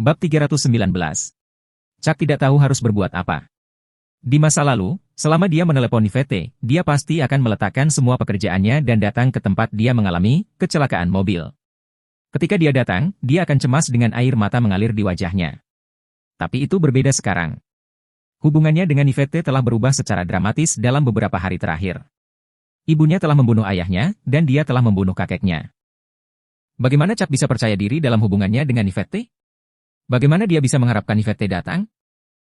Bab 319. Chuck tidak tahu harus berbuat apa. Di masa lalu, selama dia menelepon Yvette, dia pasti akan meletakkan semua pekerjaannya dan datang ke tempat dia mengalami kecelakaan mobil. Ketika dia datang, dia akan cemas dengan air mata mengalir di wajahnya. Tapi itu berbeda sekarang. Hubungannya dengan Yvette telah berubah secara dramatis dalam beberapa hari terakhir. Ibunya telah membunuh ayahnya, dan dia telah membunuh kakeknya. Bagaimana Chuck bisa percaya diri dalam hubungannya dengan Yvette? Bagaimana dia bisa mengharapkan Yvette datang?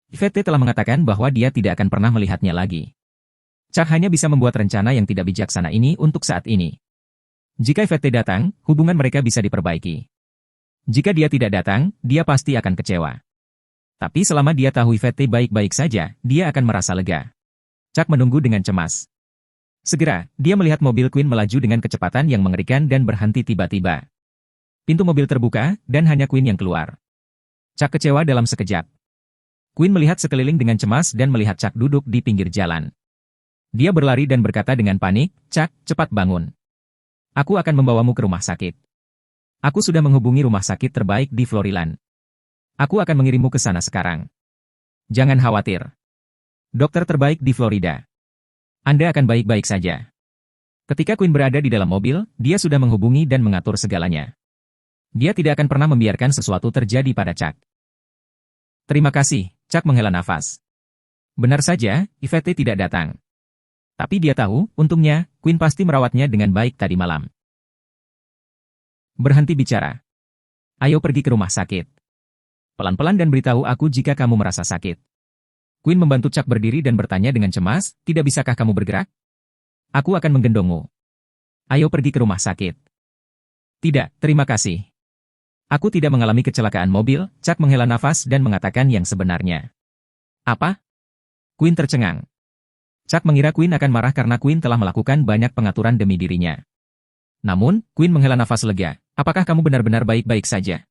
Yvette telah mengatakan bahwa dia tidak akan pernah melihatnya lagi. Chuck hanya bisa membuat rencana yang tidak bijaksana ini untuk saat ini. Jika Yvette datang, hubungan mereka bisa diperbaiki. Jika dia tidak datang, dia pasti akan kecewa. Tapi selama dia tahu Yvette baik-baik saja, dia akan merasa lega. Chuck menunggu dengan cemas. Segera, dia melihat mobil Quinn melaju dengan kecepatan yang mengerikan dan berhenti tiba-tiba. Pintu mobil terbuka, dan hanya Quinn yang keluar. Chuck kecewa dalam sekejap. Quinn melihat sekeliling dengan cemas dan melihat Chuck duduk di pinggir jalan. Dia berlari dan berkata dengan panik, "Chuck, cepat bangun. Aku akan membawamu ke rumah sakit. Aku sudah menghubungi rumah sakit terbaik di Floryland. Aku akan mengirimmu ke sana sekarang. Jangan khawatir. Dokter terbaik di Florida. Anda akan baik-baik saja." Ketika Quinn berada di dalam mobil, dia sudah menghubungi dan mengatur segalanya. Dia tidak akan pernah membiarkan sesuatu terjadi pada Chuck. Terima kasih, Chuck menghela nafas. Benar saja, Yvette tidak datang. Tapi dia tahu, untungnya, Quinn pasti merawatnya dengan baik tadi malam. Berhenti bicara. Ayo pergi ke rumah sakit. Pelan-pelan dan beritahu aku jika kamu merasa sakit. Quinn membantu Chuck berdiri dan bertanya dengan cemas, tidak bisakah kamu bergerak? Aku akan menggendongmu. Ayo pergi ke rumah sakit. Tidak, terima kasih. Aku tidak mengalami kecelakaan mobil, Chuck menghela nafas dan mengatakan yang sebenarnya. Apa? Quinn tercengang. Chuck mengira Quinn akan marah karena Quinn telah melakukan banyak pengaturan demi dirinya. Namun, Quinn menghela nafas lega. Apakah kamu benar-benar baik-baik saja?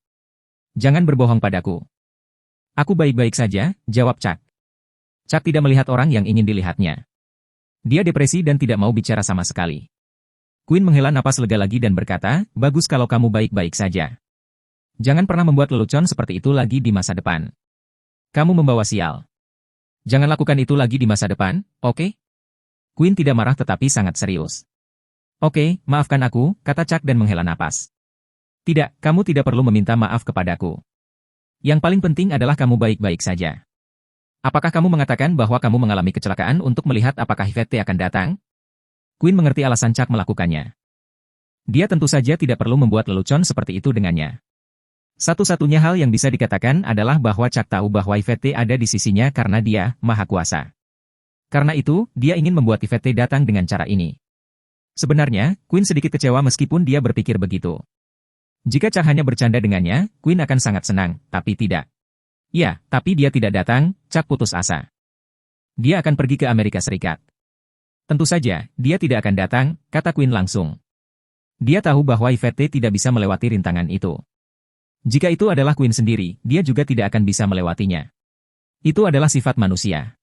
Jangan berbohong padaku. Aku baik-baik saja, jawab Chuck. Chuck tidak melihat orang yang ingin dilihatnya. Dia depresi dan tidak mau bicara sama sekali. Quinn menghela napas lega lagi dan berkata, bagus kalau kamu baik-baik saja. Jangan pernah membuat lelucon seperti itu lagi di masa depan. Kamu membawa sial. Jangan lakukan itu lagi di masa depan, oke? Quinn tidak marah tetapi sangat serius. Oke, maafkan aku, kata Chuck dan menghela napas. Tidak, kamu tidak perlu meminta maaf kepadaku. Yang paling penting adalah kamu baik-baik saja. Apakah kamu mengatakan bahwa kamu mengalami kecelakaan untuk melihat apakah Yvette akan datang? Quinn mengerti alasan Chuck melakukannya. Dia tentu saja tidak perlu membuat lelucon seperti itu dengannya. Satu-satunya hal yang bisa dikatakan adalah bahwa Chuck tahu bahwa Yvette ada di sisinya karena dia maha kuasa. Karena itu, dia ingin membuat Yvette datang dengan cara ini. Sebenarnya, Quinn sedikit kecewa meskipun dia berpikir begitu. Jika Chuck hanya bercanda dengannya, Quinn akan sangat senang, tapi tidak. Ya, tapi dia tidak datang, Chuck putus asa. Dia akan pergi ke Amerika Serikat. Tentu saja, dia tidak akan datang, kata Quinn langsung. Dia tahu bahwa Yvette tidak bisa melewati rintangan itu. Jika itu adalah Quinn sendiri, dia juga tidak akan bisa melewatinya. Itu adalah sifat manusia.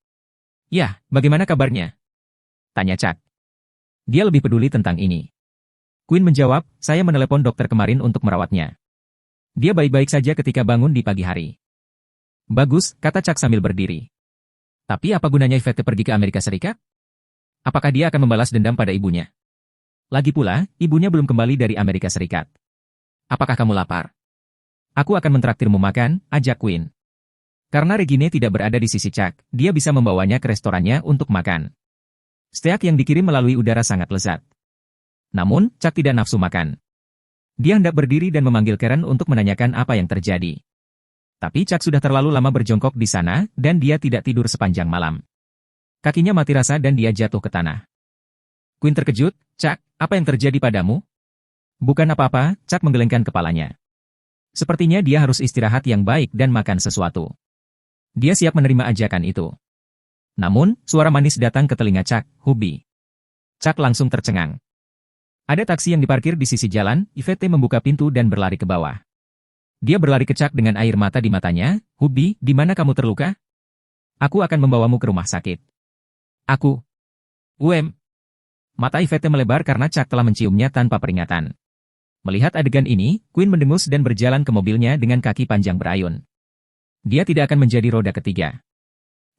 Ya, bagaimana kabarnya? Tanya Chuck. Dia lebih peduli tentang ini. Quinn menjawab, saya menelepon dokter kemarin untuk merawatnya. Dia baik-baik saja ketika bangun di pagi hari. Bagus, kata Chuck sambil berdiri. Tapi apa gunanya Yvette pergi ke Amerika Serikat? Apakah dia akan membalas dendam pada ibunya? Lagi pula, ibunya belum kembali dari Amerika Serikat. Apakah kamu lapar? Aku akan mentraktirmu makan, ajak Quinn. Karena Regine tidak berada di sisi Chuck, dia bisa membawanya ke restorannya untuk makan. Steak yang dikirim melalui udara sangat lezat. Namun, Chuck tidak nafsu makan. Dia hendak berdiri dan memanggil Karen untuk menanyakan apa yang terjadi. Tapi Chuck sudah terlalu lama berjongkok di sana, dan dia tidak tidur sepanjang malam. Kakinya mati rasa dan dia jatuh ke tanah. Quinn terkejut, Chuck, apa yang terjadi padamu? Bukan apa-apa, Chuck menggelengkan kepalanya. Sepertinya dia harus istirahat yang baik dan makan sesuatu. Dia siap menerima ajakan itu. Namun, suara manis datang ke telinga Chuck, Hubby. Chuck langsung tercengang. Ada taksi yang diparkir di sisi jalan, Yvette membuka pintu dan berlari ke bawah. Dia berlari ke Chuck dengan air mata di matanya, Hubby, di mana kamu terluka? Aku akan membawamu ke rumah sakit. Aku. Mata Yvette melebar karena Chuck telah menciumnya tanpa peringatan. Melihat adegan ini, Queen mendengus dan berjalan ke mobilnya dengan kaki panjang berayun. Dia tidak akan menjadi roda ketiga.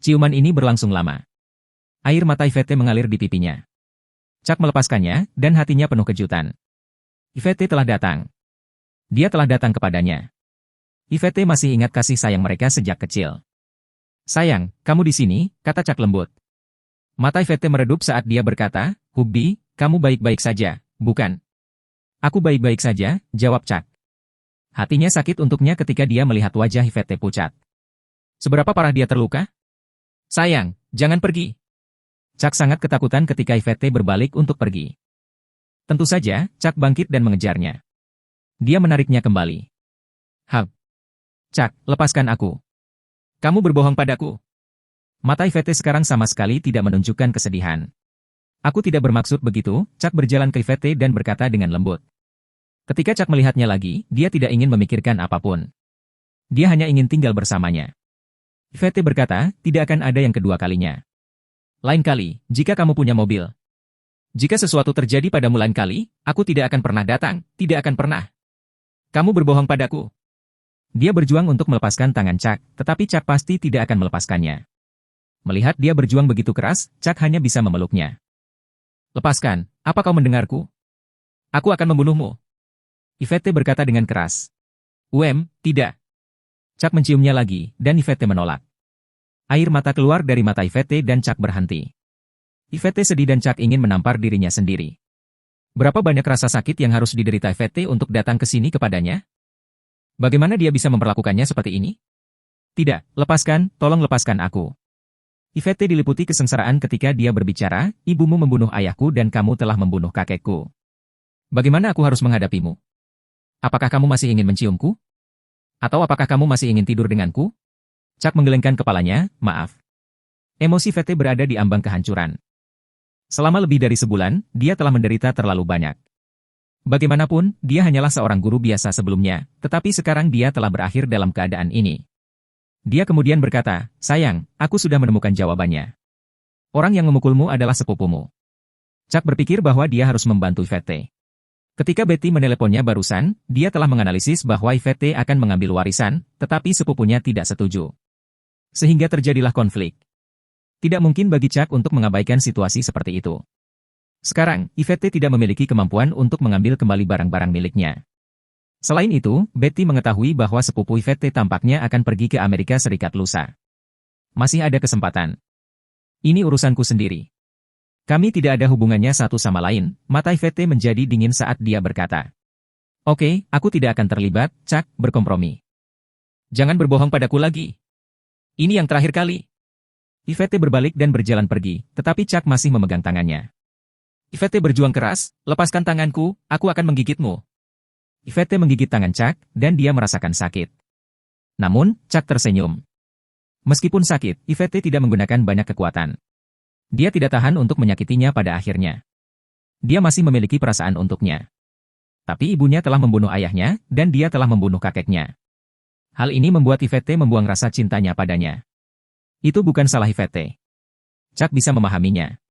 Ciuman ini berlangsung lama. Air mata Yvette mengalir di pipinya. Chuck melepaskannya, dan hatinya penuh kejutan. Yvette telah datang. Dia telah datang kepadanya. Yvette masih ingat kasih sayang mereka sejak kecil. Sayang, kamu di sini, kata Chuck lembut. Mata Yvette meredup saat dia berkata, Hubby, kamu baik-baik saja, bukan? Aku baik-baik saja, jawab Chuck. Hatinya sakit untuknya ketika dia melihat wajah Yvette pucat. Seberapa parah dia terluka? Sayang, jangan pergi. Chuck sangat ketakutan ketika Yvette berbalik untuk pergi. Tentu saja, Chuck bangkit dan mengejarnya. Dia menariknya kembali. Hap. Chuck, lepaskan aku. Kamu berbohong padaku. Mata Yvette sekarang sama sekali tidak menunjukkan kesedihan. Aku tidak bermaksud begitu, Chuck berjalan ke Yvette dan berkata dengan lembut. Ketika Chuck melihatnya lagi, dia tidak ingin memikirkan apapun. Dia hanya ingin tinggal bersamanya. Yvette berkata, tidak akan ada yang kedua kalinya. Lain kali, jika kamu punya mobil. Jika sesuatu terjadi padamu lain kali, aku tidak akan pernah datang, tidak akan pernah. Kamu berbohong padaku. Dia berjuang untuk melepaskan tangan Chuck, tetapi Chuck pasti tidak akan melepaskannya. Melihat dia berjuang begitu keras, Chuck hanya bisa memeluknya. Lepaskan, apa kau mendengarku? Aku akan membunuhmu. Yvette berkata dengan keras. Tidak. Chuck menciumnya lagi, dan Yvette menolak. Air mata keluar dari mata Yvette dan Chuck berhenti. Yvette sedih dan Chuck ingin menampar dirinya sendiri. Berapa banyak rasa sakit yang harus diderita Yvette untuk datang ke sini kepadanya? Bagaimana dia bisa memperlakukannya seperti ini? Tidak, lepaskan, tolong lepaskan aku. Yvette diliputi kesengsaraan ketika dia berbicara, ibumu membunuh ayahku dan kamu telah membunuh kakekku. Bagaimana aku harus menghadapimu? Apakah kamu masih ingin menciumku? Atau apakah kamu masih ingin tidur denganku? Chuck menggelengkan kepalanya, maaf. Emosi Yvette berada di ambang kehancuran. Selama lebih dari sebulan, dia telah menderita terlalu banyak. Bagaimanapun, dia hanyalah seorang guru biasa sebelumnya, tetapi sekarang dia telah berakhir dalam keadaan ini. Dia kemudian berkata, sayang, aku sudah menemukan jawabannya. Orang yang memukulmu adalah sepupumu. Chuck berpikir bahwa dia harus membantu Yvette. Ketika Betty meneleponnya barusan, dia telah menganalisis bahwa Yvette akan mengambil warisan, tetapi sepupunya tidak setuju. Sehingga terjadilah konflik. Tidak mungkin bagi Chuck untuk mengabaikan situasi seperti itu. Sekarang, Yvette tidak memiliki kemampuan untuk mengambil kembali barang-barang miliknya. Selain itu, Betty mengetahui bahwa sepupu Yvette tampaknya akan pergi ke Amerika Serikat lusa. Masih ada kesempatan. Ini urusanku sendiri. Kami tidak ada hubungannya satu sama lain, mata Yvette menjadi dingin saat dia berkata. Oke, aku tidak akan terlibat, Chuck, berkompromi. Jangan berbohong padaku lagi. Ini yang terakhir kali. Yvette berbalik dan berjalan pergi, tetapi Chuck masih memegang tangannya. Yvette berjuang keras, lepaskan tanganku, aku akan menggigitmu. Yvette menggigit tangan Chuck, dan dia merasakan sakit. Namun, Chuck tersenyum. Meskipun sakit, Yvette tidak menggunakan banyak kekuatan. Dia tidak tahan untuk menyakitinya pada akhirnya. Dia masih memiliki perasaan untuknya. Tapi ibunya telah membunuh ayahnya, dan dia telah membunuh kakeknya. Hal ini membuat Yvette membuang rasa cintanya padanya. Itu bukan salah Yvette. Chuck bisa memahaminya.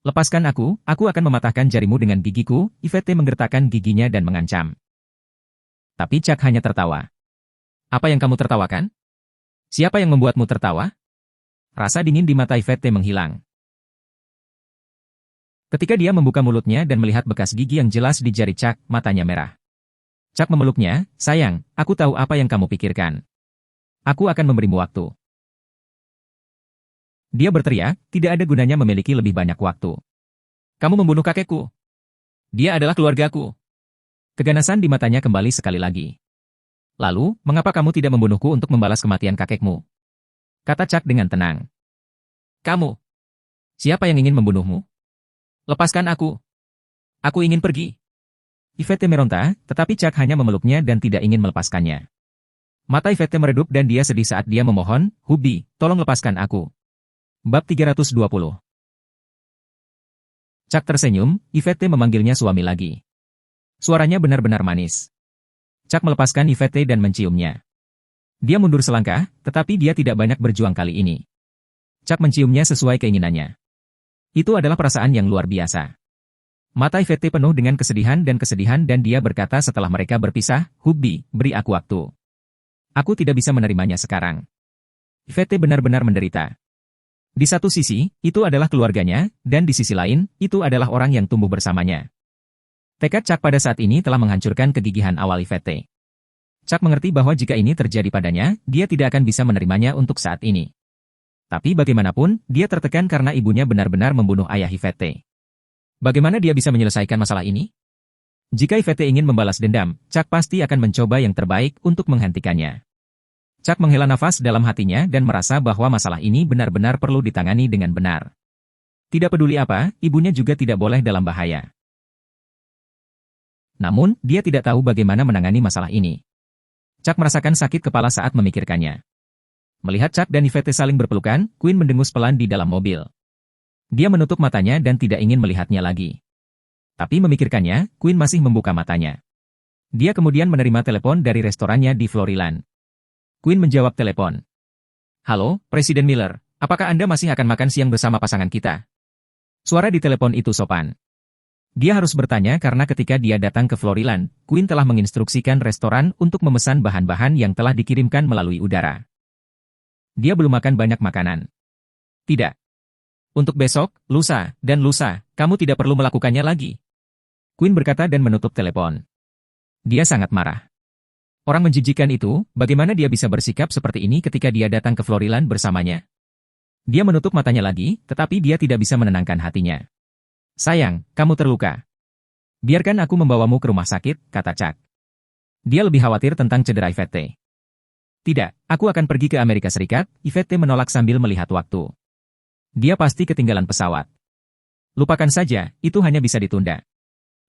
Lepaskan aku akan mematahkan jarimu dengan gigiku, Yvette menggertakkan giginya dan mengancam. Tapi Chuck hanya tertawa. Apa yang kamu tertawakan? Siapa yang membuatmu tertawa? Rasa dingin di mata Yvette menghilang. Ketika dia membuka mulutnya dan melihat bekas gigi yang jelas di jari Chuck, matanya merah. Chuck memeluknya, sayang, aku tahu apa yang kamu pikirkan. Aku akan memberimu waktu. Dia berteriak, tidak ada gunanya memiliki lebih banyak waktu. Kamu membunuh kakekku. Dia adalah keluargaku. Keganasan di matanya kembali sekali lagi. Lalu, mengapa kamu tidak membunuhku untuk membalas kematian kakekmu? Kata Chuck dengan tenang. Kamu. Siapa yang ingin membunuhmu? Lepaskan aku. Aku ingin pergi. Yvette meronta, tetapi Chuck hanya memeluknya dan tidak ingin melepaskannya. Mata Yvette meredup dan dia sedih saat dia memohon, Hubby, tolong lepaskan aku. Bab 320. Chuck tersenyum, Yvette memanggilnya suami lagi. Suaranya benar-benar manis. Chuck melepaskan Yvette dan menciumnya. Dia mundur selangkah, tetapi dia tidak banyak berjuang kali ini. Chuck menciumnya sesuai keinginannya. Itu adalah perasaan yang luar biasa. Mata Yvette penuh dengan kesedihan dan dia berkata setelah mereka berpisah, Hubby, beri aku waktu. Aku tidak bisa menerimanya sekarang. Yvette benar-benar menderita. Di satu sisi, itu adalah keluarganya, dan di sisi lain, itu adalah orang yang tumbuh bersamanya. Tekad Chuck pada saat ini telah menghancurkan kegigihan awal Yvette. Chuck mengerti bahwa jika ini terjadi padanya, dia tidak akan bisa menerimanya untuk saat ini. Tapi bagaimanapun, dia tertekan karena ibunya benar-benar membunuh ayah Yvette. Bagaimana dia bisa menyelesaikan masalah ini? Jika Yvette ingin membalas dendam, Chuck pasti akan mencoba yang terbaik untuk menghentikannya. Chuck menghela nafas dalam hatinya dan merasa bahwa masalah ini benar-benar perlu ditangani dengan benar. Tidak peduli apa, ibunya juga tidak boleh dalam bahaya. Namun, dia tidak tahu bagaimana menangani masalah ini. Chuck merasakan sakit kepala saat memikirkannya. Melihat Chuck dan Yvette saling berpelukan, Quinn mendengus pelan di dalam mobil. Dia menutup matanya dan tidak ingin melihatnya lagi. Tapi memikirkannya, Quinn masih membuka matanya. Dia kemudian menerima telepon dari restorannya di Floryland. Quinn menjawab telepon. Halo, Presiden Miller, apakah Anda masih akan makan siang bersama pasangan kita? Suara di telepon itu sopan. Dia harus bertanya karena ketika dia datang ke Floryland, Quinn telah menginstruksikan restoran untuk memesan bahan-bahan yang telah dikirimkan melalui udara. Dia belum makan banyak makanan. Tidak. Untuk besok, lusa, dan lusa, kamu tidak perlu melakukannya lagi. Quinn berkata dan menutup telepon. Dia sangat marah. Orang menjijikan itu, bagaimana dia bisa bersikap seperti ini ketika dia datang ke Floryland bersamanya? Dia menutup matanya lagi, tetapi dia tidak bisa menenangkan hatinya. Sayang, kamu terluka. Biarkan aku membawamu ke rumah sakit, kata Chuck. Dia lebih khawatir tentang cedera Yvette. Tidak, aku akan pergi ke Amerika Serikat, Yvette menolak sambil melihat waktu. Dia pasti ketinggalan pesawat. Lupakan saja, itu hanya bisa ditunda.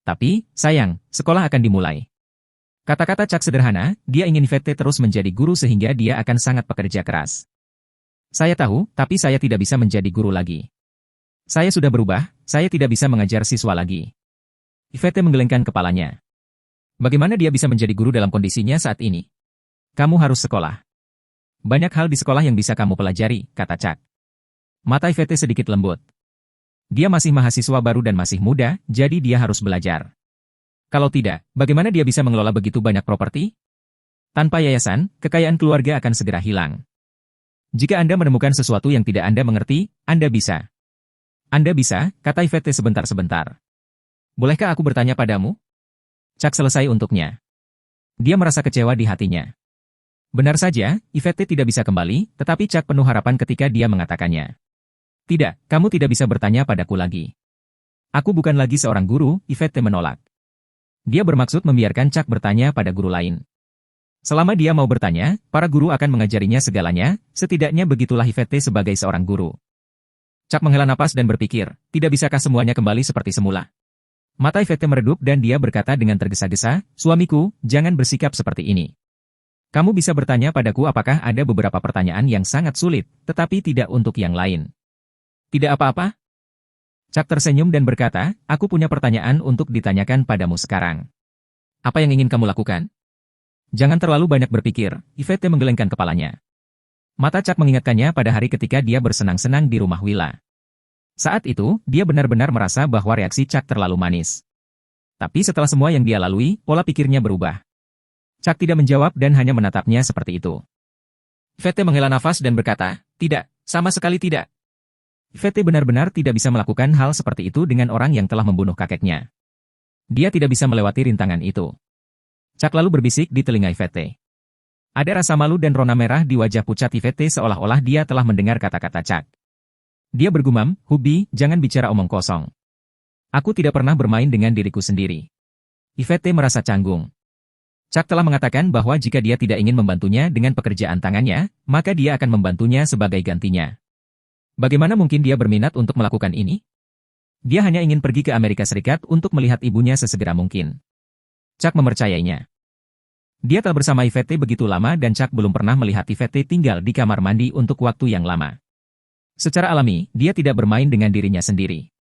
Tapi, sayang, sekolah akan dimulai. Kata-kata Chuck sederhana, dia ingin Yvette terus menjadi guru sehingga dia akan sangat pekerja keras. Saya tahu, tapi saya tidak bisa menjadi guru lagi. Saya sudah berubah, saya tidak bisa mengajar siswa lagi. Yvette menggelengkan kepalanya. Bagaimana dia bisa menjadi guru dalam kondisinya saat ini? Kamu harus sekolah. Banyak hal di sekolah yang bisa kamu pelajari, kata Chuck. Mata Yvette sedikit lembut. Dia masih mahasiswa baru dan masih muda, jadi dia harus belajar. Kalau tidak, bagaimana dia bisa mengelola begitu banyak properti? Tanpa yayasan, kekayaan keluarga akan segera hilang. Jika Anda menemukan sesuatu yang tidak Anda mengerti, Anda bisa. Anda bisa, kata Yvette sebentar-sebentar. Bolehkah aku bertanya padamu? Chuck selesai untuknya. Dia merasa kecewa di hatinya. Benar saja, Yvette tidak bisa kembali, tetapi Chuck penuh harapan ketika dia mengatakannya. Tidak, kamu tidak bisa bertanya padaku lagi. Aku bukan lagi seorang guru, Yvette menolak. Dia bermaksud membiarkan Chuck bertanya pada guru lain. Selama dia mau bertanya, para guru akan mengajarinya segalanya, setidaknya begitulah Yvette sebagai seorang guru. Chuck menghela napas dan berpikir, tidak bisakah semuanya kembali seperti semula? Mata Yvette meredup dan dia berkata dengan tergesa-gesa, suamiku, jangan bersikap seperti ini. Kamu bisa bertanya padaku apakah ada beberapa pertanyaan yang sangat sulit, tetapi tidak untuk yang lain. Tidak apa-apa? Chuck tersenyum dan berkata, aku punya pertanyaan untuk ditanyakan padamu sekarang. Apa yang ingin kamu lakukan? Jangan terlalu banyak berpikir, Yvette menggelengkan kepalanya. Mata Chuck mengingatkannya pada hari ketika dia bersenang-senang di rumah Willa. Saat itu, dia benar-benar merasa bahwa reaksi Chuck terlalu manis. Tapi setelah semua yang dia lalui, pola pikirnya berubah. Chuck tidak menjawab dan hanya menatapnya seperti itu. Yvette menghela nafas dan berkata, tidak, sama sekali tidak. Yvette benar-benar tidak bisa melakukan hal seperti itu dengan orang yang telah membunuh kakeknya. Dia tidak bisa melewati rintangan itu. Chuck lalu berbisik di telinga Yvette. Ada rasa malu dan rona merah di wajah pucat Yvette seolah-olah dia telah mendengar kata-kata Chuck. Dia bergumam, Hubby, jangan bicara omong kosong. Aku tidak pernah bermain dengan diriku sendiri. Yvette merasa canggung. Chuck telah mengatakan bahwa jika dia tidak ingin membantunya dengan pekerjaan tangannya, maka dia akan membantunya sebagai gantinya. Bagaimana mungkin dia berminat untuk melakukan ini? Dia hanya ingin pergi ke Amerika Serikat untuk melihat ibunya sesegera mungkin. Chuck mempercayainya. Dia telah bersama Yvette begitu lama dan Chuck belum pernah melihat Yvette tinggal di kamar mandi untuk waktu yang lama. Secara alami, dia tidak bermain dengan dirinya sendiri.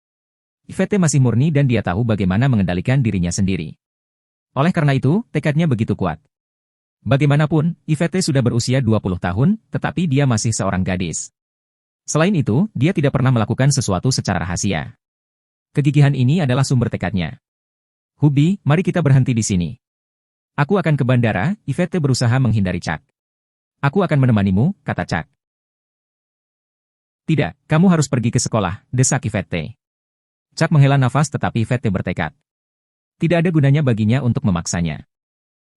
Yvette masih murni dan dia tahu bagaimana mengendalikan dirinya sendiri. Oleh karena itu, tekadnya begitu kuat. Bagaimanapun, Yvette sudah berusia 20 tahun, tetapi dia masih seorang gadis. Selain itu, dia tidak pernah melakukan sesuatu secara rahasia. Kegigihan ini adalah sumber tekadnya. Hubi, mari kita berhenti di sini. Aku akan ke bandara, Yvette berusaha menghindari Chuck. Aku akan menemanimu, kata Chuck. Tidak, kamu harus pergi ke sekolah, desak Yvette. Chuck menghela nafas tetapi Yvette bertekad. Tidak ada gunanya baginya untuk memaksanya.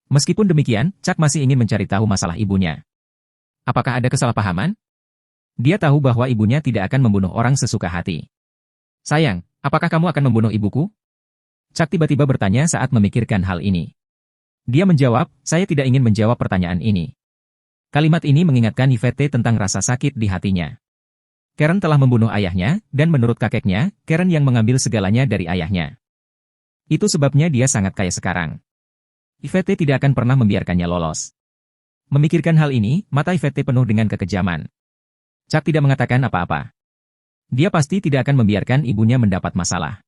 Meskipun demikian, Chuck masih ingin mencari tahu masalah ibunya. Apakah ada kesalahpahaman? Dia tahu bahwa ibunya tidak akan membunuh orang sesuka hati. Sayang, apakah kamu akan membunuh ibuku? Chuck tiba-tiba bertanya saat memikirkan hal ini. Dia menjawab, saya tidak ingin menjawab pertanyaan ini. Kalimat ini mengingatkan Yvette tentang rasa sakit di hatinya. Karen telah membunuh ayahnya, dan menurut kakeknya, Karen yang mengambil segalanya dari ayahnya. Itu sebabnya dia sangat kaya sekarang. Yvette tidak akan pernah membiarkannya lolos. Memikirkan hal ini, mata Yvette penuh dengan kekejaman. Chuck tidak mengatakan apa-apa. Dia pasti tidak akan membiarkan ibunya mendapat masalah.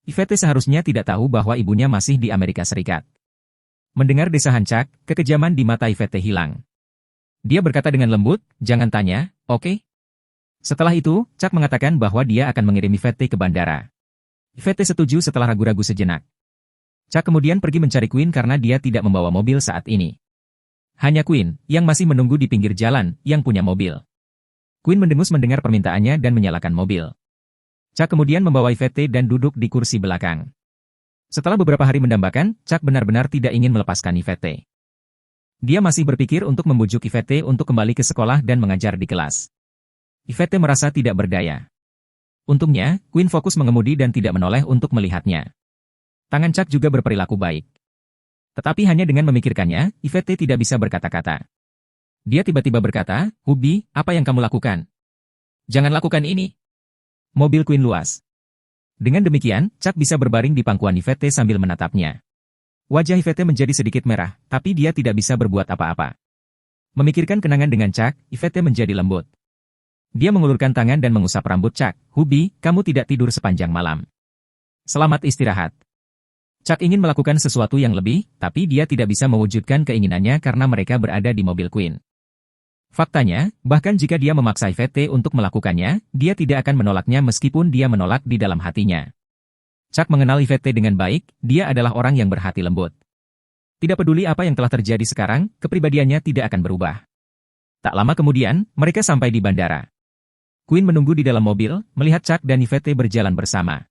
Yvette seharusnya tidak tahu bahwa ibunya masih di Amerika Serikat. Mendengar desahan Chuck, kekejaman di mata Yvette hilang. Dia berkata dengan lembut, jangan tanya, oke? Setelah itu, Chuck mengatakan bahwa dia akan mengirim Yvette ke bandara. Yvette setuju setelah ragu-ragu sejenak. Chuck kemudian pergi mencari Quinn karena dia tidak membawa mobil saat ini. Hanya Quinn, yang masih menunggu di pinggir jalan, yang punya mobil. Quinn mendengus mendengar permintaannya dan menyalakan mobil. Chuck kemudian membawa Yvette dan duduk di kursi belakang. Setelah beberapa hari mendambakan, Chuck benar-benar tidak ingin melepaskan Yvette. Dia masih berpikir untuk membujuk Yvette untuk kembali ke sekolah dan mengajar di kelas. Yvette merasa tidak berdaya. Untungnya, Quinn fokus mengemudi dan tidak menoleh untuk melihatnya. Tangan Chuck juga berperilaku baik. Tetapi hanya dengan memikirkannya, Yvette tidak bisa berkata-kata. Dia tiba-tiba berkata, Hubi, apa yang kamu lakukan? Jangan lakukan ini. Mobil Quinn luas. Dengan demikian, Chuck bisa berbaring di pangkuan Yvette sambil menatapnya. Wajah Yvette menjadi sedikit merah, tapi dia tidak bisa berbuat apa-apa. Memikirkan kenangan dengan Chuck, Yvette menjadi lembut. Dia mengulurkan tangan dan mengusap rambut Chuck. Hubi, kamu tidak tidur sepanjang malam. Selamat istirahat. Chuck ingin melakukan sesuatu yang lebih, tapi dia tidak bisa mewujudkan keinginannya karena mereka berada di mobil Quinn. Faktanya, bahkan jika dia memaksa Yvette untuk melakukannya, dia tidak akan menolaknya meskipun dia menolak di dalam hatinya. Chuck mengenal Yvette dengan baik, dia adalah orang yang berhati lembut. Tidak peduli apa yang telah terjadi sekarang, kepribadiannya tidak akan berubah. Tak lama kemudian, mereka sampai di bandara. Quinn menunggu di dalam mobil, melihat Chuck dan Yvette berjalan bersama.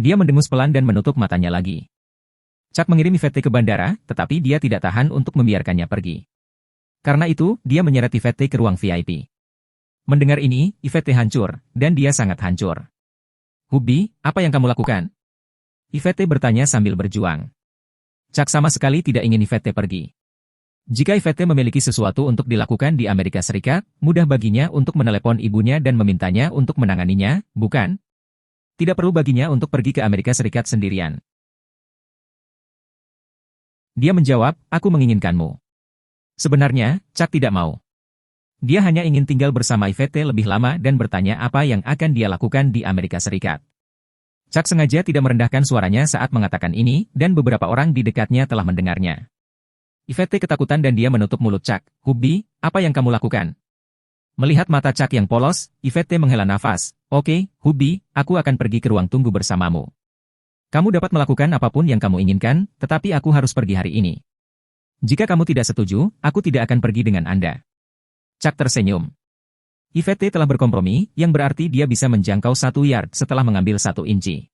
Dia mendengus pelan dan menutup matanya lagi. Chuck mengirim Yvette ke bandara, tetapi dia tidak tahan untuk membiarkannya pergi. Karena itu, dia menyeret Yvette ke ruang VIP. Mendengar ini, Yvette hancur, dan dia sangat hancur. Hubi, apa yang kamu lakukan? Yvette bertanya sambil berjuang. Chuck sama sekali tidak ingin Yvette pergi. Jika Yvette memiliki sesuatu untuk dilakukan di Amerika Serikat, mudah baginya untuk menelepon ibunya dan memintanya untuk menanganinya, bukan? Tidak perlu baginya untuk pergi ke Amerika Serikat sendirian. Dia menjawab, aku menginginkanmu. Sebenarnya, Chuck tidak mau. Dia hanya ingin tinggal bersama Yvette lebih lama dan bertanya apa yang akan dia lakukan di Amerika Serikat. Chuck sengaja tidak merendahkan suaranya saat mengatakan ini, dan beberapa orang di dekatnya telah mendengarnya. Yvette ketakutan dan dia menutup mulut Chuck. Hubi, apa yang kamu lakukan? Melihat mata Chuck yang polos, Yvette menghela nafas. Oke, Hubi, aku akan pergi ke ruang tunggu bersamamu. Kamu dapat melakukan apapun yang kamu inginkan, tetapi aku harus pergi hari ini. Jika kamu tidak setuju, aku tidak akan pergi dengan Anda. Chuck tersenyum. Yvette telah berkompromi, yang berarti dia bisa menjangkau 1 yard setelah mengambil 1 inci.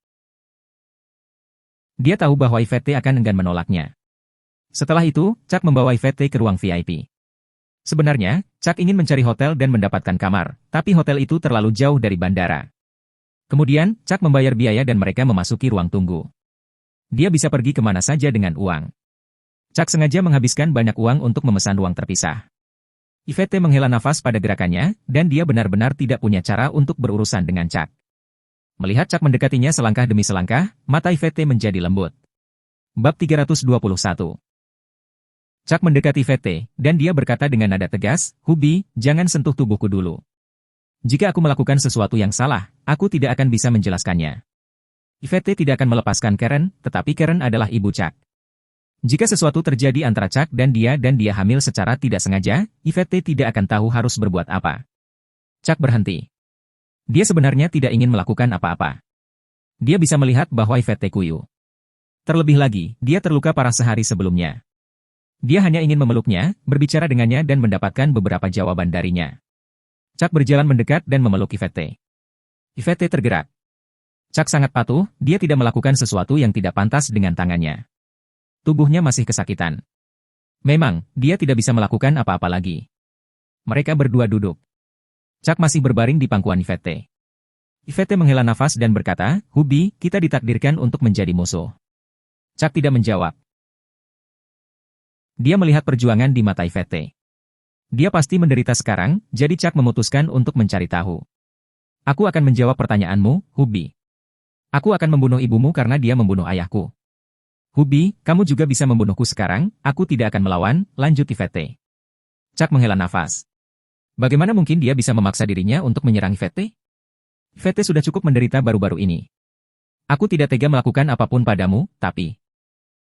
Dia tahu bahwa Yvette akan enggan menolaknya. Setelah itu, Chuck membawa Yvette ke ruang VIP. Sebenarnya, Chuck ingin mencari hotel dan mendapatkan kamar, tapi hotel itu terlalu jauh dari bandara. Kemudian, Chuck membayar biaya dan mereka memasuki ruang tunggu. Dia bisa pergi kemana saja dengan uang. Chuck sengaja menghabiskan banyak uang untuk memesan ruang terpisah. Yvette menghela nafas pada gerakannya, dan dia benar-benar tidak punya cara untuk berurusan dengan Chuck. Melihat Chuck mendekatinya selangkah demi selangkah, mata Yvette menjadi lembut. Bab 321. Chuck mendekati Yvette, dan dia berkata dengan nada tegas, Hubi, jangan sentuh tubuhku dulu. Jika aku melakukan sesuatu yang salah, aku tidak akan bisa menjelaskannya. Yvette tidak akan melepaskan Karen, tetapi Karen adalah ibu Chuck. Jika sesuatu terjadi antara Chuck dan dia hamil secara tidak sengaja, Yvette tidak akan tahu harus berbuat apa. Chuck berhenti. Dia sebenarnya tidak ingin melakukan apa-apa. Dia bisa melihat bahwa Yvette kuyup. Terlebih lagi, dia terluka parah sehari sebelumnya. Dia hanya ingin memeluknya, berbicara dengannya dan mendapatkan beberapa jawaban darinya. Chuck berjalan mendekat dan memeluk Yvette. Yvette tergerak. Chuck sangat patuh, dia tidak melakukan sesuatu yang tidak pantas dengan tangannya. Tubuhnya masih kesakitan. Memang, dia tidak bisa melakukan apa-apa lagi. Mereka berdua duduk. Chuck masih berbaring di pangkuan Yvette. Yvette menghela nafas dan berkata, "Hubby, kita ditakdirkan untuk menjadi musuh." Chuck tidak menjawab. Dia melihat perjuangan di mata Yvette. Dia pasti menderita sekarang, jadi Chuck memutuskan untuk mencari tahu. "Aku akan menjawab pertanyaanmu, Hubby. Aku akan membunuh ibumu karena dia membunuh ayahku. Hubby, kamu juga bisa membunuhku sekarang, aku tidak akan melawan," lanjut Yvette. Chuck menghela nafas. Bagaimana mungkin dia bisa memaksa dirinya untuk menyerang Yvette? Yvette sudah cukup menderita baru-baru ini. "Aku tidak tega melakukan apapun padamu, tapi..."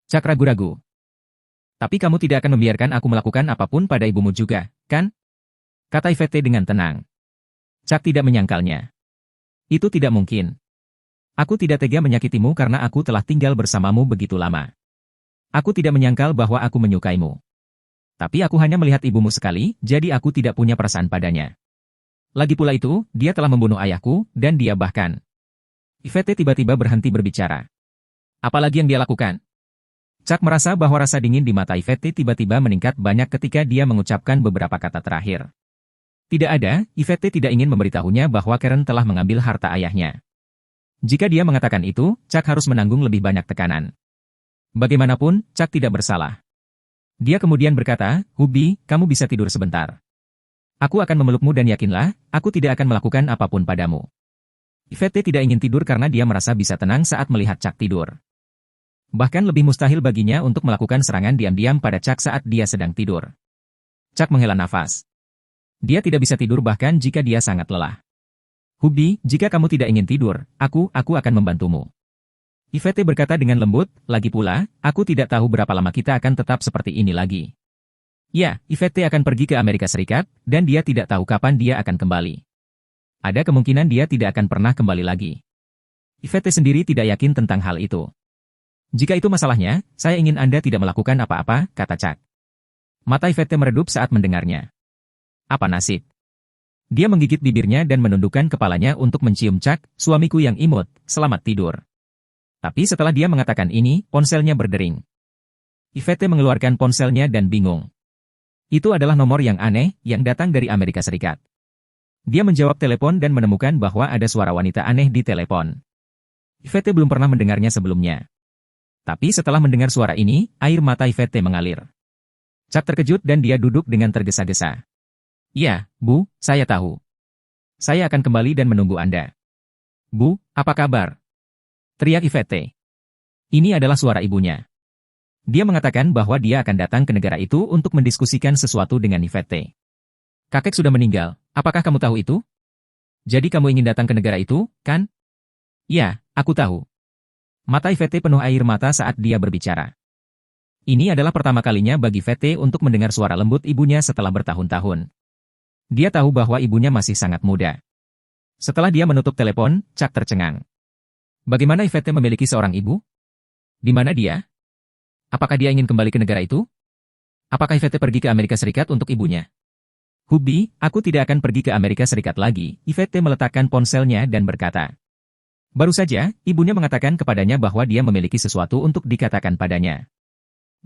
Chuck ragu-ragu. "Tapi kamu tidak akan membiarkan aku melakukan apapun pada ibumu juga, kan?" kata Yvette dengan tenang. Chuck tidak menyangkalnya. "Itu tidak mungkin. Aku tidak tega menyakitimu karena aku telah tinggal bersamamu begitu lama. Aku tidak menyangkal bahwa aku menyukaimu. Tapi aku hanya melihat ibumu sekali, jadi aku tidak punya perasaan padanya. Lagi pula itu, dia telah membunuh ayahku, dan dia bahkan..." Yvette tiba-tiba berhenti berbicara. Apalagi yang dia lakukan? Chuck merasa bahwa rasa dingin di mata Yvette tiba-tiba meningkat banyak ketika dia mengucapkan beberapa kata terakhir. Tidak ada, Yvette tidak ingin memberitahunya bahwa Karen telah mengambil harta ayahnya. Jika dia mengatakan itu, Chuck harus menanggung lebih banyak tekanan. Bagaimanapun, Chuck tidak bersalah. Dia kemudian berkata, "Hubby, kamu bisa tidur sebentar. Aku akan memelukmu dan yakinlah, aku tidak akan melakukan apapun padamu." Yvette tidak ingin tidur karena dia merasa bisa tenang saat melihat Chuck tidur. Bahkan lebih mustahil baginya untuk melakukan serangan diam-diam pada Chuck saat dia sedang tidur. Chuck menghela nafas. Dia tidak bisa tidur bahkan jika dia sangat lelah. "Hubby, jika kamu tidak ingin tidur, aku akan membantumu." Yvette berkata dengan lembut, "Lagi pula, aku tidak tahu berapa lama kita akan tetap seperti ini lagi." Ya, Yvette akan pergi ke Amerika Serikat, dan dia tidak tahu kapan dia akan kembali. Ada kemungkinan dia tidak akan pernah kembali lagi. Yvette sendiri tidak yakin tentang hal itu. "Jika itu masalahnya, saya ingin Anda tidak melakukan apa-apa," kata Chuck. Mata Yvette meredup saat mendengarnya. Apa nasib? Dia menggigit bibirnya dan menundukkan kepalanya untuk mencium Chuck, "Suamiku yang imut, selamat tidur." Tapi setelah dia mengatakan ini, ponselnya berdering. Yvette mengeluarkan ponselnya dan bingung. Itu adalah nomor yang aneh, yang datang dari Amerika Serikat. Dia menjawab telepon dan menemukan bahwa ada suara wanita aneh di telepon. Yvette belum pernah mendengarnya sebelumnya. Tapi setelah mendengar suara ini, air mata Yvette mengalir. Chuck terkejut dan dia duduk dengan tergesa-gesa. "Ya, Bu, saya tahu. Saya akan kembali dan menunggu Anda." "Bu, apa kabar?" teriak Yvette. Ini adalah suara ibunya. Dia mengatakan bahwa dia akan datang ke negara itu untuk mendiskusikan sesuatu dengan Yvette. "Kakek sudah meninggal, apakah kamu tahu itu? Jadi kamu ingin datang ke negara itu, kan?" "Ya, aku tahu." Mata Yvette penuh air mata saat dia berbicara. Ini adalah pertama kalinya bagi Yvette untuk mendengar suara lembut ibunya setelah bertahun-tahun. Dia tahu bahwa ibunya masih sangat muda. Setelah dia menutup telepon, Chuck tercengang. Bagaimana Yvette memiliki seorang ibu? Di mana dia? Apakah dia ingin kembali ke negara itu? Apakah Yvette pergi ke Amerika Serikat untuk ibunya? "Hubby, aku tidak akan pergi ke Amerika Serikat lagi." Yvette meletakkan ponselnya dan berkata. Baru saja, ibunya mengatakan kepadanya bahwa dia memiliki sesuatu untuk dikatakan padanya.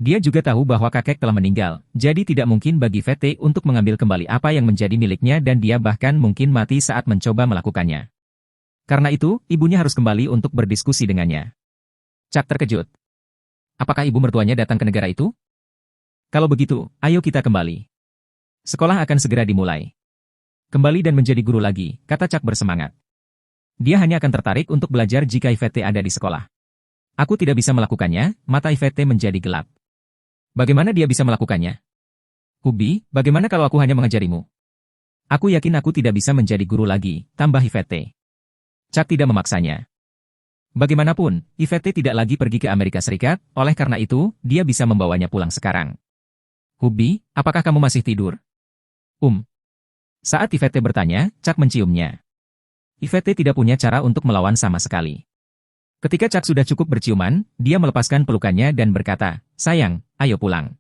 Dia juga tahu bahwa kakek telah meninggal, jadi tidak mungkin bagi Yvette untuk mengambil kembali apa yang menjadi miliknya dan dia bahkan mungkin mati saat mencoba melakukannya. Karena itu, ibunya harus kembali untuk berdiskusi dengannya. Chuck terkejut. Apakah ibu mertuanya datang ke negara itu? Kalau begitu, ayo kita kembali. Sekolah akan segera dimulai. Kembali dan menjadi guru lagi, kata Chuck bersemangat. Dia hanya akan tertarik untuk belajar jika Yvette ada di sekolah. Aku tidak bisa melakukannya, mata Yvette menjadi gelap. Bagaimana dia bisa melakukannya? Hubby, bagaimana kalau aku hanya mengajarimu? Aku yakin aku tidak bisa menjadi guru lagi, tambah Yvette. Chuck tidak memaksanya. Bagaimanapun, Yvette tidak lagi pergi ke Amerika Serikat, oleh karena itu, dia bisa membawanya pulang sekarang. Hubby, apakah kamu masih tidur? Saat Yvette bertanya, Chuck menciumnya. Yvette tidak punya cara untuk melawan sama sekali. Ketika Chuck sudah cukup berciuman, dia melepaskan pelukannya dan berkata, "Sayang, ayo pulang."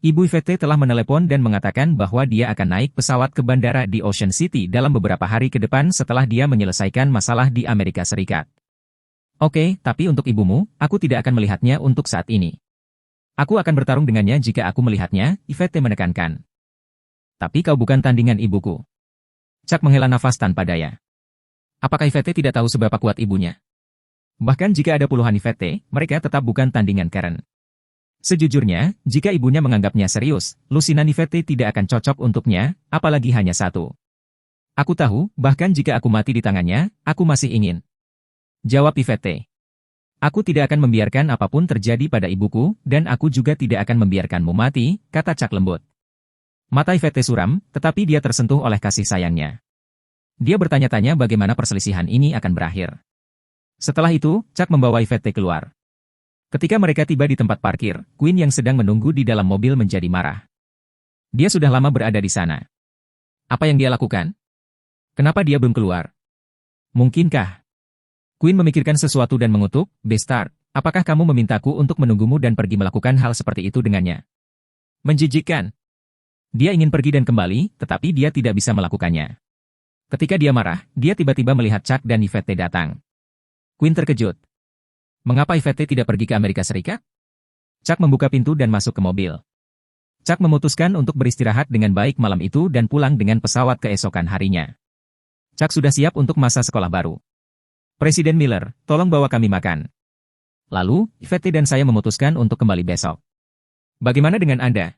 Ibu Yvette telah menelepon dan mengatakan bahwa dia akan naik pesawat ke bandara di Ocean City dalam beberapa hari ke depan setelah dia menyelesaikan masalah di Amerika Serikat. Oke, tapi untuk ibumu, aku tidak akan melihatnya untuk saat ini. Aku akan bertarung dengannya jika aku melihatnya, Yvette menekankan. Tapi kau bukan tandingan ibuku. Chuck menghela nafas tanpa daya. Apakah Yvette tidak tahu seberapa kuat ibunya? Bahkan jika ada puluhan Yvette, mereka tetap bukan tandingan Karen. Sejujurnya, jika ibunya menganggapnya serius, lusinan Yvette tidak akan cocok untuknya, apalagi hanya satu. Aku tahu, bahkan jika aku mati di tangannya, aku masih ingin. Jawab Yvette. Aku tidak akan membiarkan apapun terjadi pada ibuku, dan aku juga tidak akan membiarkanmu mati, kata Chuck lembut. Mata Yvette suram, tetapi dia tersentuh oleh kasih sayangnya. Dia bertanya-tanya bagaimana perselisihan ini akan berakhir. Setelah itu, Chuck membawa Yvette keluar. Ketika mereka tiba di tempat parkir, Quinn yang sedang menunggu di dalam mobil menjadi marah. Dia sudah lama berada di sana. Apa yang dia lakukan? Kenapa dia belum keluar? Mungkinkah? Quinn memikirkan sesuatu dan mengutuk, "Bestard, apakah kamu memintaku untuk menunggumu dan pergi melakukan hal seperti itu dengannya?" Menjijikkan. Dia ingin pergi dan kembali, tetapi dia tidak bisa melakukannya. Ketika dia marah, dia tiba-tiba melihat Chuck dan Yvette datang. Quinn terkejut. Mengapa Yvette tidak pergi ke Amerika Serikat? Chuck membuka pintu dan masuk ke mobil. Chuck memutuskan untuk beristirahat dengan baik malam itu dan pulang dengan pesawat keesokan harinya. Chuck sudah siap untuk masa sekolah baru. Presiden Miller, tolong bawa kami makan. Lalu, Yvette dan saya memutuskan untuk kembali besok. Bagaimana dengan Anda?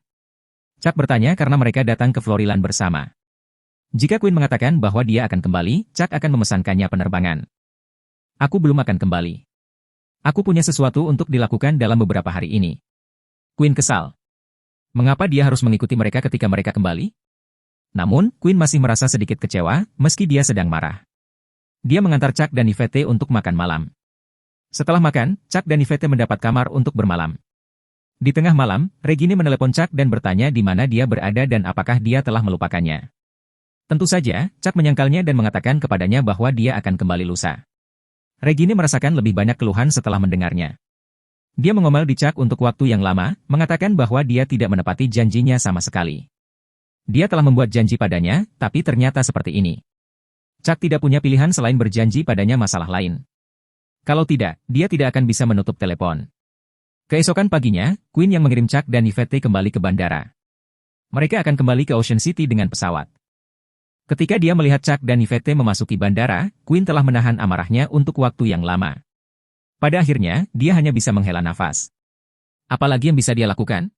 Chuck bertanya karena mereka datang ke Floryland bersama. Jika Quinn mengatakan bahwa dia akan kembali, Chuck akan memesankannya penerbangan. Aku belum akan kembali. Aku punya sesuatu untuk dilakukan dalam beberapa hari ini. Quinn kesal. Mengapa dia harus mengikuti mereka ketika mereka kembali? Namun, Quinn masih merasa sedikit kecewa, meski dia sedang marah. Dia mengantar Chuck dan Yvette untuk makan malam. Setelah makan, Chuck dan Yvette mendapat kamar untuk bermalam. Di tengah malam, Regine menelepon Chuck dan bertanya di mana dia berada dan apakah dia telah melupakannya. Tentu saja, Chuck menyangkalnya dan mengatakan kepadanya bahwa dia akan kembali lusa. Regine merasakan lebih banyak keluhan setelah mendengarnya. Dia mengomel di Chuck untuk waktu yang lama, mengatakan bahwa dia tidak menepati janjinya sama sekali. Dia telah membuat janji padanya, tapi ternyata seperti ini. Chuck tidak punya pilihan selain berjanji padanya masalah lain. Kalau tidak, dia tidak akan bisa menutup telepon. Keesokan paginya, Quinn yang mengirim Chuck dan Yvette kembali ke bandara. Mereka akan kembali ke Ocean City dengan pesawat. Ketika dia melihat Chuck dan Yvette memasuki bandara, Quinn telah menahan amarahnya untuk waktu yang lama. Pada akhirnya, dia hanya bisa menghela nafas. Apalagi yang bisa dia lakukan?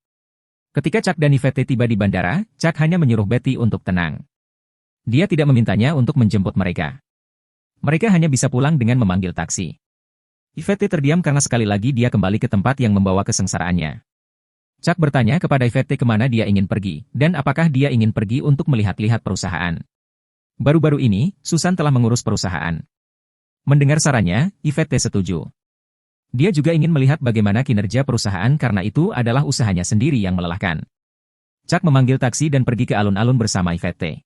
Ketika Chuck dan Yvette tiba di bandara, Chuck hanya menyuruh Betty untuk tenang. Dia tidak memintanya untuk menjemput mereka. Mereka hanya bisa pulang dengan memanggil taksi. Yvette terdiam karena sekali lagi dia kembali ke tempat yang membawa kesengsaraannya. Chuck bertanya kepada Yvette kemana dia ingin pergi, dan apakah dia ingin pergi untuk melihat-lihat perusahaan. Baru-baru ini, Susan telah mengurus perusahaan. Mendengar sarannya, Yvette setuju. Dia juga ingin melihat bagaimana kinerja perusahaan karena itu adalah usahanya sendiri yang melelahkan. Chuck memanggil taksi dan pergi ke alun-alun bersama Yvette.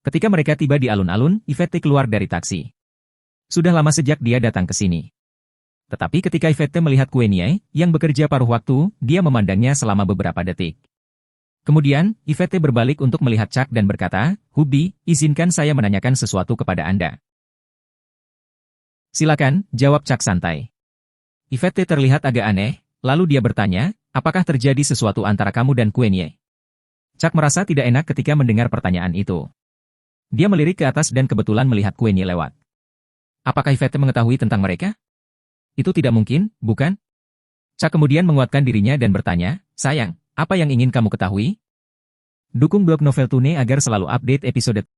Ketika mereka tiba di alun-alun, Yvette keluar dari taksi. Sudah lama sejak dia datang ke sini. Tetapi ketika Yvette melihat Queenie, yang bekerja paruh waktu, dia memandangnya selama beberapa detik. Kemudian, Yvette berbalik untuk melihat Chuck dan berkata, "Hubby, izinkan saya menanyakan sesuatu kepada Anda." "Silakan," jawab Chuck santai. Yvette terlihat agak aneh, lalu dia bertanya, "Apakah terjadi sesuatu antara kamu dan Queenie?" Chuck merasa tidak enak ketika mendengar pertanyaan itu. Dia melirik ke atas dan kebetulan melihat Queenie lewat. Apakah Yvette mengetahui tentang mereka? Itu tidak mungkin, bukan? Chuck kemudian menguatkan dirinya dan bertanya, "Sayang, apa yang ingin kamu ketahui?" Dukung blog Novel Tune agar selalu update episode